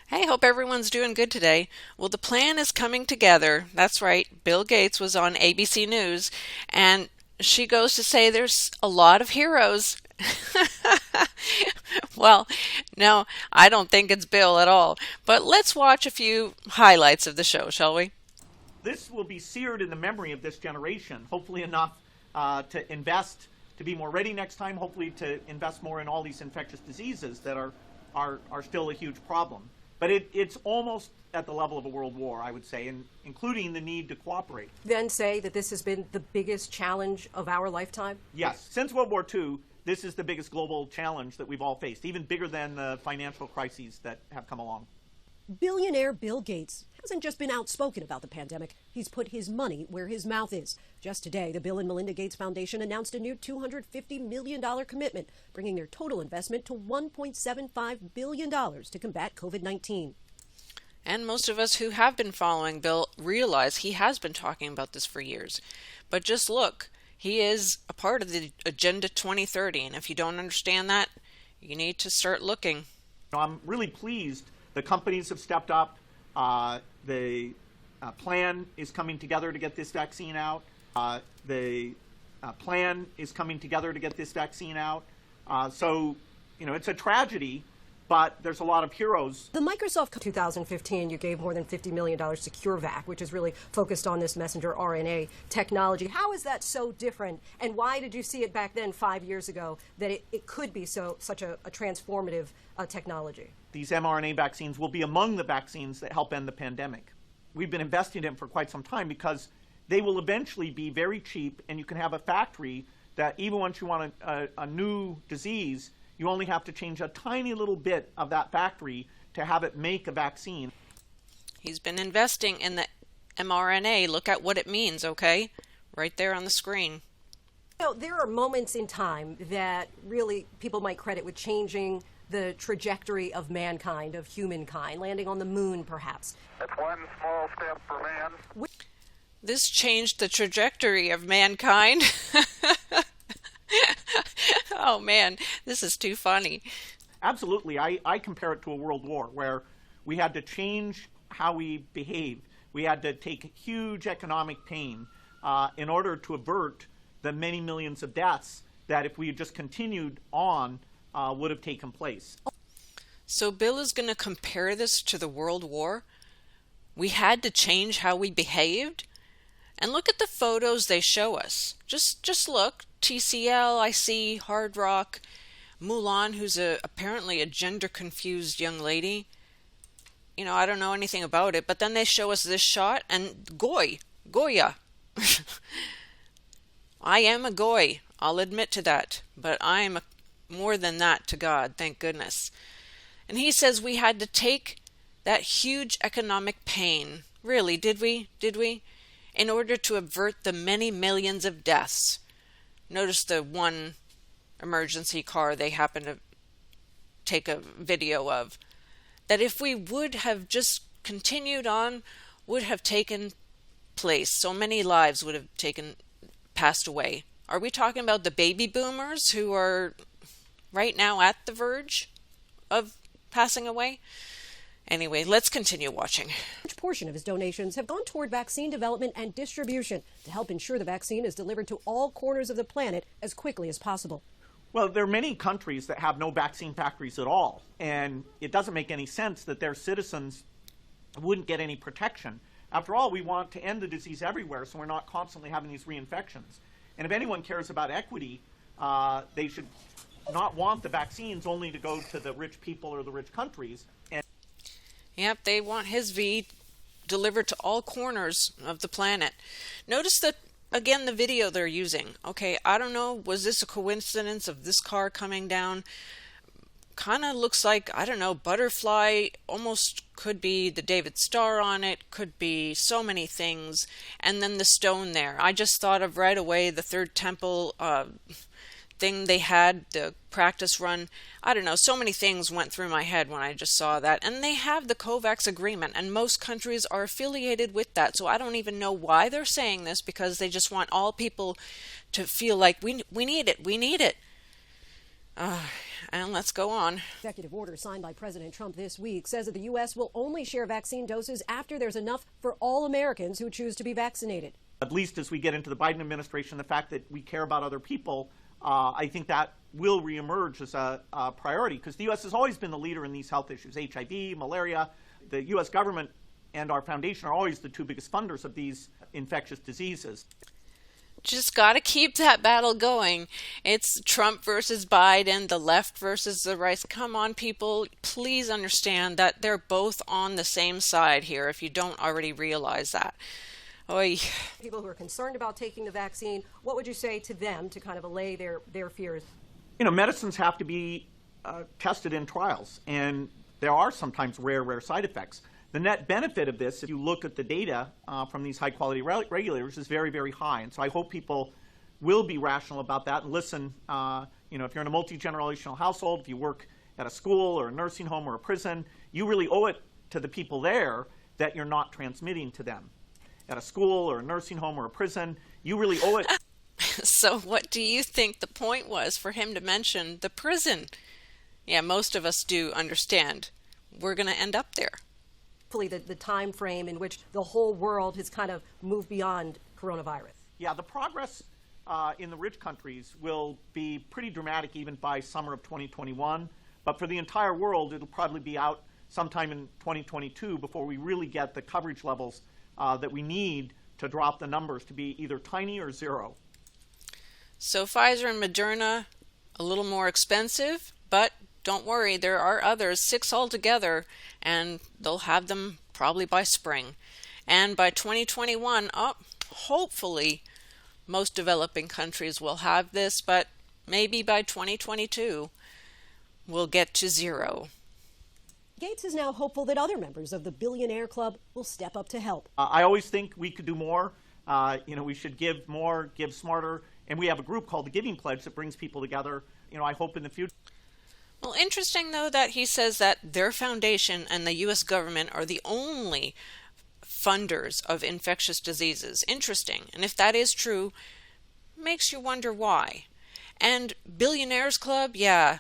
Hey, hope everyone's doing good today. Well, the plan is coming together. That's right. Bill Gates was on ABC News, and she goes to say there's a lot of heroes. Well, no, I don't think it's Bill at all. But let's watch a few highlights of the show, shall we? This will be seared in the memory of this generation, hopefully enough to invest, to be more ready next time, hopefully to invest more in all these infectious diseases that are still a huge problem. But it's almost at the level of a world war, I would say, and including the need to cooperate. Then say that this has been the biggest challenge of our lifetime? Yes, since World War II, this is the biggest global challenge that we've all faced, even bigger than the financial crises that have come along. Billionaire Bill Gates hasn't just been outspoken about the pandemic. He's put his money where his mouth is. Just today, the Bill and Melinda Gates Foundation announced a new $250 million commitment, bringing their total investment to $1.75 billion to combat COVID-19. And most of us who have been following Bill realize he has been talking about this for years. But just look, he is a part of the Agenda 2030, and if you don't understand that, you need to start looking. I'm really pleased the companies have stepped up. The plan is coming together to get this vaccine out. The plan is coming together to get this vaccine out. So, it's a tragedy, but there's a lot of heroes. The Microsoft 2015, you gave more than $50 million to CureVac, which is really focused on this messenger RNA technology. How is that so different? And why did you see it back then, 5 years ago, that it could be such a transformative technology? These mRNA vaccines will be among the vaccines that help end the pandemic. We've been investing in them for quite some time because they will eventually be very cheap, and you can have a factory that even once you want a new disease, you only have to change a tiny little bit of that factory to have it make a vaccine. He's been investing in the mRNA. Look at what it means, okay? Right there on the screen. There are moments in time that really people might credit with changing the trajectory of mankind, of humankind, landing on the moon, perhaps. That's one small step for man. This changed the trajectory of mankind. Oh man, this is too funny. Absolutely. I compare it to a world war where we had to change how we behave. We had to take huge economic pain in order to avert the many millions of deaths that if we had just continued on would have taken place. So Bill is going to compare this to the World War. We had to change how we behaved. And look at the photos they show us. Just look. TCL, I see, Hard Rock, Mulan, who's apparently a gender-confused young lady. I don't know anything about it, but then they show us this shot, and Goya. I am a Goy, I'll admit to that, but I am more than that to God, thank goodness. And he says we had to take that huge economic pain. Really, did we? In order to avert the many millions of deaths. Notice the one emergency car they happen to take a video of. That if we would have just continued on, would have taken place. So many lives would have passed away. Are we talking about the baby boomers who are right now at the verge of passing away? Anyway, let's continue watching. A large portion of his donations have gone toward vaccine development and distribution to help ensure the vaccine is delivered to all corners of the planet as quickly as possible. Well, there are many countries that have no vaccine factories at all, and it doesn't make any sense that their citizens wouldn't get any protection. After all, we want to end the disease everywhere, so we're not constantly having these reinfections. And if anyone cares about equity, they should not want the vaccines only to go to the rich people or the rich countries. Yep, they want his V delivered to all corners of the planet. Notice that, again, the video they're using. Okay, I don't know, was this a coincidence of this car coming down? Kind of looks like, I don't know, butterfly, almost could be the David Star on it, could be so many things. And then the stone there. I just thought of right away the Third Temple thing they had, the practice run. I don't know, so many things went through my head when I just saw that. And they have the COVAX agreement, and most countries are affiliated with that. So I don't even know why they're saying this, because they just want all people to feel like we need it. and let's go on. Executive order signed by President Trump this week says that the U.S. will only share vaccine doses after there's enough for all Americans who choose to be vaccinated. At least as we get into the Biden administration, the fact that we care about other people, I think that will reemerge as a priority, because the U.S. has always been the leader in these health issues, HIV, malaria. The U.S. government and our foundation are always the two biggest funders of these infectious diseases. Just got to keep that battle going. It's Trump versus Biden, the left versus the right. Come on, people. Please understand that they're both on the same side here if you don't already realize that. Oy. People who are concerned about taking the vaccine, what would you say to them to kind of allay their fears? Medicines have to be tested in trials, and there are sometimes rare side effects. The net benefit of this, if you look at the data from these high-quality regulators, is very, very high. And so I hope people will be rational about that and listen. If you're in a multi-generational household, if you work at a school or a nursing home or a prison, you really owe it to the people there that you're not transmitting to them. At a school or a nursing home or a prison, you really owe it. So what do you think the point was for him to mention the prison? Yeah, most of us do understand. We're going to end up there. Hopefully the time frame in which the whole world has kind of moved beyond coronavirus. Yeah, the progress in the rich countries will be pretty dramatic even by summer of 2021. But for the entire world, it'll probably be out sometime in 2022 before we really get the coverage levels that we need to drop the numbers to be either tiny or zero. So Pfizer and Moderna, a little more expensive, but don't worry, there are others, 6 altogether, and they'll have them probably by spring. And by 2021, hopefully most developing countries will have this, but maybe by 2022 we'll get to zero. Gates is now hopeful that other members of the billionaire club will step up to help. I always think we could do more. We should give more, give smarter, and we have a group called the Giving Pledge that brings people together. I hope in the future. Well, interesting, though, that he says that their foundation and the U.S. government are the only funders of infectious diseases. Interesting. And if that is true, makes you wonder why. And Billionaires Club, yeah,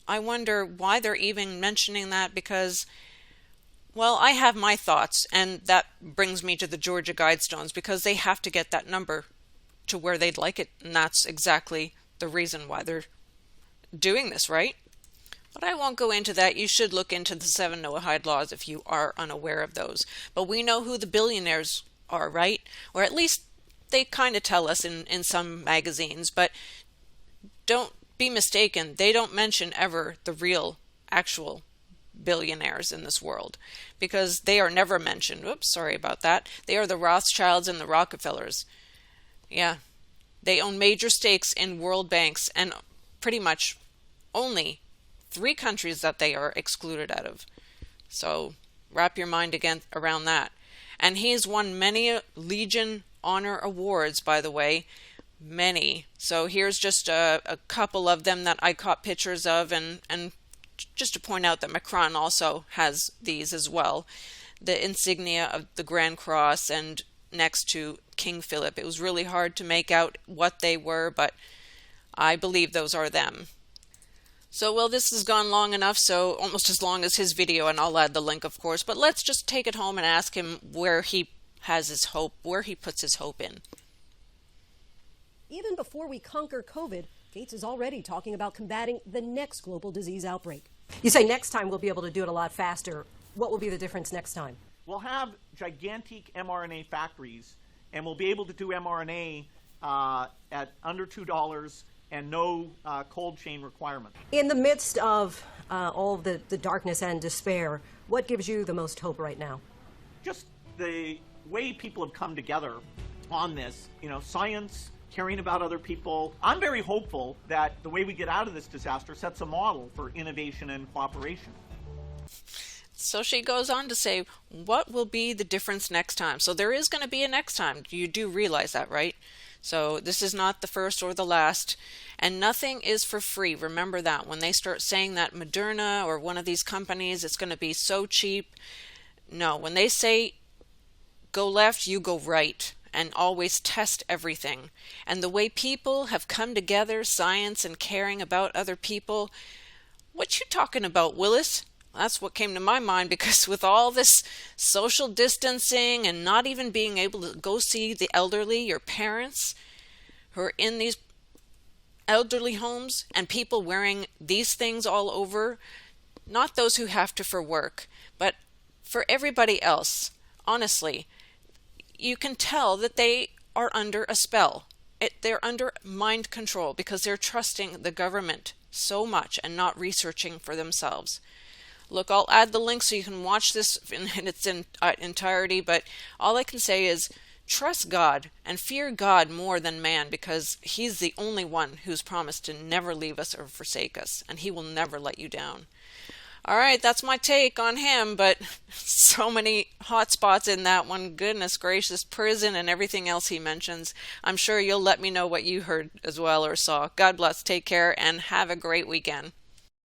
I wonder why they're even mentioning that, because, well, I have my thoughts, and that brings me to the Georgia Guidestones, because they have to get that number to where they'd like it, and that's exactly the reason why they're doing this, right? But I won't go into that. You should look into the 7 Noahide laws if you are unaware of those. But we know who the billionaires are, right? Or at least they kind of tell us in some magazines. But don't be mistaken. They don't mention ever the real, actual billionaires in this world, because they are never mentioned. Oops, sorry about that. They are the Rothschilds and the Rockefellers. Yeah. They own major stakes in world banks and pretty much only 3 countries that they are excluded out of. So wrap your mind again around that. And he's won many Legion Honor Awards, by the way. Many. So here's just a couple of them that I caught pictures of, and just to point out that Macron also has these as well. The insignia of the Grand Cross and next to King Philip. It was really hard to make out what they were, but I believe those are them. So, well, this has gone long enough, so almost as long as his video, and I'll add the link, of course. But let's just take it home and ask him where he has his hope, where he puts his hope in. Even before we conquer COVID, Gates is already talking about combating the next global disease outbreak. You say next time we'll be able to do it a lot faster. What will be the difference next time? We'll have gigantic mRNA factories, and we'll be able to do mRNA at under $2 and no cold chain requirement. In the midst of all of the darkness and despair, what gives you the most hope right now? Just the way people have come together on this, science, caring about other people. I'm very hopeful that the way we get out of this disaster sets a model for innovation and cooperation. So she goes on to say, what will be the difference next time? So there is going to be a next time. You do realize that, right? So this is not the first or the last, and nothing is for free. Remember that. When they start saying that Moderna or one of these companies, it's going to be so cheap. No, when they say go left, you go right, and always test everything. And the way people have come together, science and caring about other people, What you talking about, Willis? That's what came to my mind, because with all this social distancing and not even being able to go see the elderly, your parents who are in these elderly homes, and people wearing these things all over, not those who have to for work, but for everybody else, honestly, you can tell that they are under a spell. They're under mind control because they're trusting the government so much and not researching for themselves. Look, I'll add the link so you can watch this in its entirety, but all I can say is trust God and fear God more than man, because he's the only one who's promised to never leave us or forsake us, and he will never let you down. All right, that's my take on him, but so many hot spots in that one. Goodness gracious, prison and everything else he mentions. I'm sure you'll let me know what you heard as well or saw. God bless, take care, and have a great weekend.